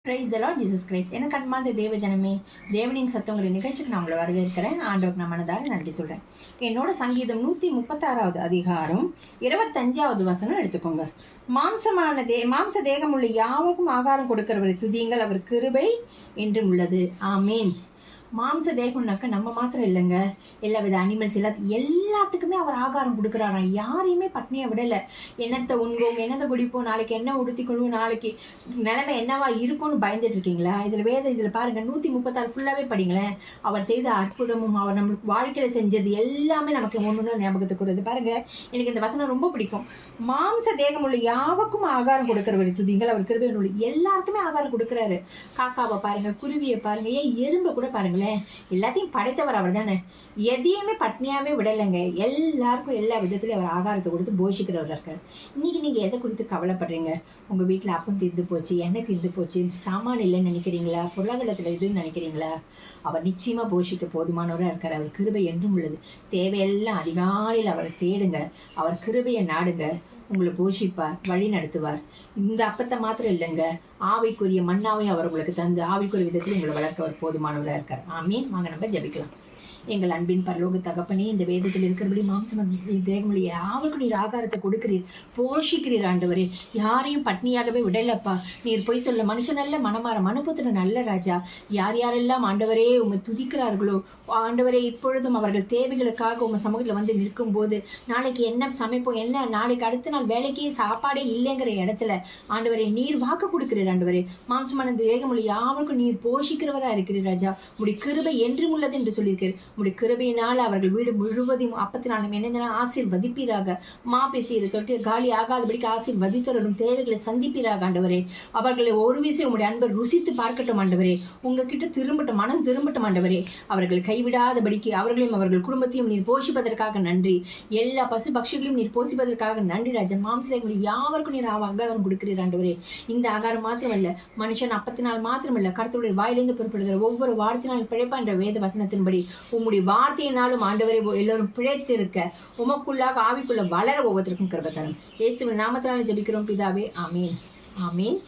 Praise the Lord Jesus Christ. எனக்கு அன்பார்ந்த தேவ ஜனமே, தேவனின் சத்தங்கிற நிகழ்ச்சிக்கு நான் உங்களை வரவேற்கிறேன். ஆண்டவருக்கு நான் மனதார நன்றி சொல்கிறேன். என்னோட சங்கீதம் 136வது அதிகாரம் 25வது வசனம் எடுத்துக்கோங்க. மாம்ச தேகம் உள்ள யாவுக்கும் ஆகாரம் கொடுக்கிறவரை துதியுங்கள், அவர் கிருபை என்றும் உள்ளது. ஆமேன். மாம்ச தேகம்னாக்க நம்ம மாத்திரம் இல்லைங்க, எல்லா வித அனிமல்ஸ் எல்லாத்துக்குமே அவர் ஆகாரம் கொடுக்குறாராம். யாரையுமே பட்னியை விடலை. என்னத்தை உண்போம், என்னத்தை குடிப்போம், நாளைக்கு என்ன உடுத்திக்கொள்வோம், நாளைக்கு நிலைமை என்னவா இருக்கும்னு பயந்துட்டு இருக்கீங்களா? இதில் பாருங்க, 136 ஃபுல்லாகவே படிங்களேன். அவர் செய்த அற்புதமும் அவர் நம்மளுக்கு வாழ்க்கையில் செஞ்சது எல்லாமே நமக்கு ஒன்று ஞாபகத்துக்கு வருது. பாருங்க, எனக்கு இந்த வசனம் ரொம்ப பிடிக்கும். மாம்ச தேகம் உள்ள யாவுக்கும் ஆகாரம் கொடுக்கிறவர் துதிங்கள், அவர் கிருபை உள்ள எல்லாருக்குமே ஆகாரம் கொடுக்குறாரு. காக்காவை பாருங்க, குருவியை பாருங்க, ஏன் எறும்பை கூட பாருங்களேன். எல்லாத்தையும் படைத்தவர் அவர் தானே. எதையுமே பட்னியாவே விடலைங்க. எல்லாருக்கும் எல்லா விதத்திலையும் அவர் ஆகாரத்தை கொடுத்து போஷிக்கிறவர் இருக்கார். இன்னைக்கு நீங்க எதை குறித்து கவலைப்படுறீங்க? உங்க வீட்டுல அப்பம் தீர்ந்து போச்சு, எண்ணெய் தீர்ந்து போச்சு, சாமான் இல்லைன்னு நினைக்கிறீங்களா? பொருளாதாரத்துல இதுன்னு நினைக்கிறீங்களா? அவர் நிச்சயமா போஷிக்க போதுமானவராக இருக்கார். அவர் கிருபை என்றும் உள்ளது. தேவையெல்லாம் அதிகாலையில் அவரை தேடுங்க, அவர் கிருபையை நாடுங்க, உங்களை போஷிப்பார், வழி நடத்துவார். இந்த அப்பத்தை மாத்திரம் இல்லைங்க, ஆவிக்குரிய மண்ணாவையும் அவர் உங்களுக்கு தந்து ஆவிக்குரிய விதத்தில் உங்களை வளர்க்க அவர் போதுமானவராக இருக்கார். ஆமீன். வாங்க நம்ம ஜெபிக்கலாம். எங்கள் அன்பின் பரலோக தகப்பனே, இந்த வேதத்தில் இருக்கிறபடி மாம்சம் தேகமொழியை யாருக்கு நீர் ஆகாரத்தை கொடுக்கிறீர், போஷிக்கிறீர். ஆண்டவரே, யாரையும் பட்னியாகவே விடலப்பா. நீர் போய் சொல்ல மனுஷன் நல்ல மனமாற மனுபுத்திர நல்ல ராஜா. யார் யாரெல்லாம் ஆண்டவரே உம்மை துதிக்கிறார்களோ ஆண்டவரே, இப்பொழுதும் அவர்கள் தேவைகளுக்காக உங்கள் சமூகத்தில் வந்து நிற்கும் போது, நாளைக்கு என்ன சமைப்போம், என்ன நாளைக்கு அடுத்த நாள் வேலைக்கே சாப்பாடே இல்லைங்கிற இடத்துல ஆண்டவரே நீர் வாக்கு கொடுக்கிறீர். ஆண்டவரே, மாம்சமான தேகமொழி யாருக்கும் நீர் போஷிக்கிறவராக இருக்கிறீர் ராஜா. உடைய கிருபை என்றும் உள்ளது என்று சொல்லியிருக்கிறேன். உடைய கிருபையினால் அவர்கள் வீடு முழுவதையும் அப்பத்தினாலும் என்ன ஆசீர்வதிப்பீராக. பேசியது தொட்டு காலி ஆகாதபடிக்கு ஆசீர்வதித்தரும் தேவைகளை சந்திப்பீராக. ஆண்டவரே, அவர்களை ஒரு விஷயம் உங்களுடைய அன்பை ருசித்து பார்க்கட்டும். ஆண்டவரே, உங்ககிட்ட திரும்பட்டும், மனம் திரும்பட்டும். ஆண்டவரே, அவர்கள் கைவிடாதபடிக்கு அவர்களையும் அவர்கள் குடும்பத்தையும் நீர் போஷிப்பதற்காக நன்றி. எல்லா பசு பட்சிகளையும் நீர் போஷிப்பதற்காக நன்றி ராஜா. மாம்சங்களை யாவருக்கும் நீர் ஆகாரம் கொடுக்கிறீர். ஆண்டவரே, இந்த ஆகாரம் மாத்திரமல்ல, மனுஷன் அப்பத்தினால் மாத்திரமல்ல, கர்த்தருடைய வாயிலிருந்து புறப்படுகிற ஒவ்வொரு வார்த்தையினால் பிழைப்பா என்ற வேத வசனத்தின்படி உம்முடைய வார்த்தையினாலும் ஆண்டவரை எல்லோரும் பிழைத்திருக்க, உமக்குள்ளாக ஆவிக்குள்ள வளர ஒவ்வொருத்தருக்கும் கிருபை தரும். இயேசுவின் நாமத்தினால ஜெபிக்கிறோம் பிதாவே. ஆமீன். ஆமீன்.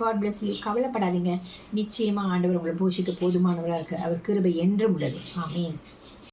God bless you. கவலைப்படாதீங்க, நிச்சயமா ஆண்டவர் உங்களை போஷிக்க போதுமானவராக இருக்க. அவர் கிருபை என்றும் உள்ளது. ஆமீன்.